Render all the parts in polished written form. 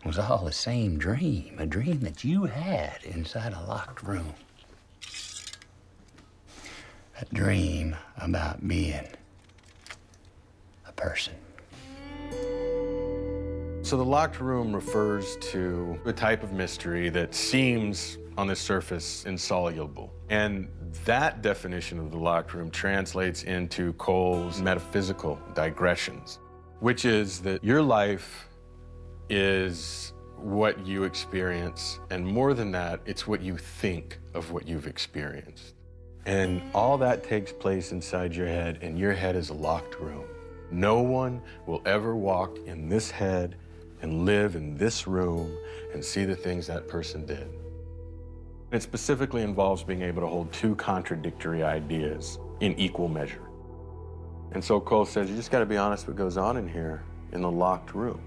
was all the same dream, a dream that you had inside a locked room. A dream about being a person. So the locked room refers to a type of mystery that seems on the surface insoluble. And that definition of the locked room translates into Cole's metaphysical digressions, which is that your life is what you experience, and more than that, it's what you think of what you've experienced. And all that takes place inside your head, and your head is a locked room. No one will ever walk in this head and live in this room and see the things that person did. It specifically involves being able to hold two contradictory ideas in equal measure. And so Cohle says, you just gotta be honest what goes on in here in the locked room.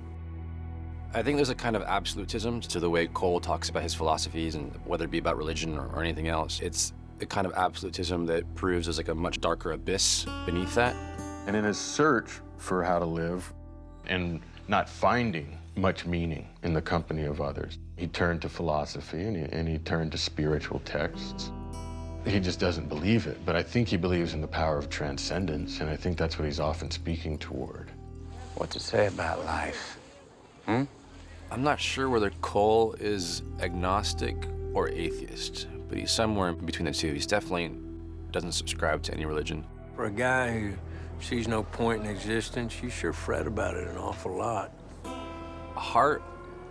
I think there's a kind of absolutism to the way Cohle talks about his philosophies, and whether it be about religion or anything else. It's a kind of absolutism that proves there's like a much darker abyss beneath that. And in his search for how to live and not finding much meaning in the company of others, he turned to philosophy and he turned to spiritual texts. He just doesn't believe it, but I think he believes in the power of transcendence, and I think that's what he's often speaking toward. What's it say about life? I'm not sure whether Cohle is agnostic or atheist, but he's somewhere in between the two. He's definitely doesn't subscribe to any religion. For a guy who sees no point in existence, you sure fret about it an awful lot. Hart,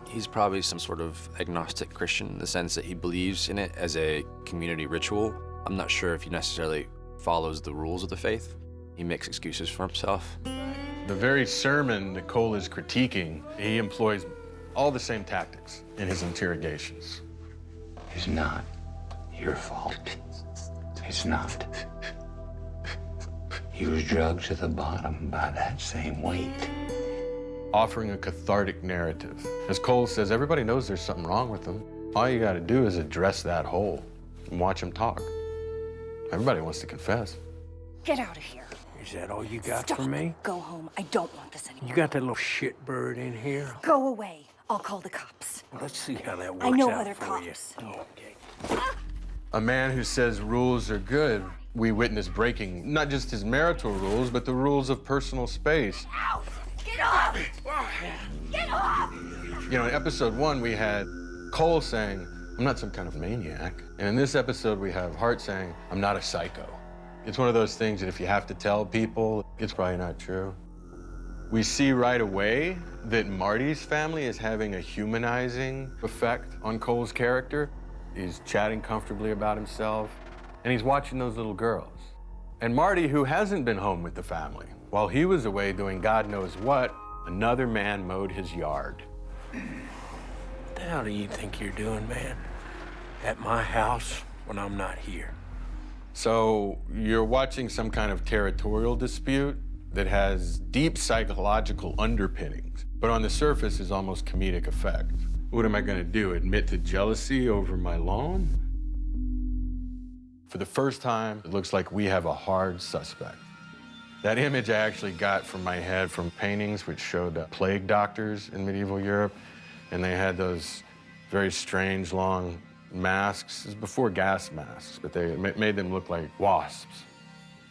he's probably some sort of agnostic Christian in the sense that he believes in it as a community ritual. I'm not sure if he necessarily follows the rules of the faith. He makes excuses for himself. The very sermon that Cohle is critiquing, he employs all the same tactics in his interrogations. It's not your fault. It's not. He was drugged to the bottom by that same weight. Offering a cathartic narrative. As Cohle says, everybody knows there's something wrong with them. All you gotta do is address that hole and watch him talk. Everybody wants to confess. Get out of here. Is that all you got Stop. for me? Go home. I don't want this anymore. You got that little shitbird in here? Go away. I'll call the cops. Well, let's see how that works I know out other for you. cops. Okay. A man who says rules are good, we witness breaking not just his marital rules, but the rules of personal space. Ow! Get off! Get off! You know, in episode 1, we had Cohle saying, I'm not some kind of maniac. And in this episode, we have Hart saying, I'm not a psycho. It's one of those things that if you have to tell people, it's probably not true. We see right away that Marty's family is having a humanizing effect on Cole's character. He's chatting comfortably about himself, and he's watching those little girls. And Marty, who hasn't been home with the family, while he was away doing God knows what, another man mowed his yard. What the hell do you think you're doing, man? At my house when I'm not here? So you're watching some kind of territorial dispute that has deep psychological underpinnings, but on the surface is almost comedic effect. What am I gonna do, admit to jealousy over my lawn? For the first time, it looks like we have a hard suspect. That image I actually got from my head from paintings which showed plague doctors in medieval Europe, and they had those very strange long masks. It was before gas masks, but they made them look like wasps.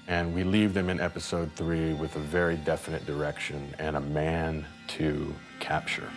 And we leave them in episode 3 with a very definite direction and a man to capture.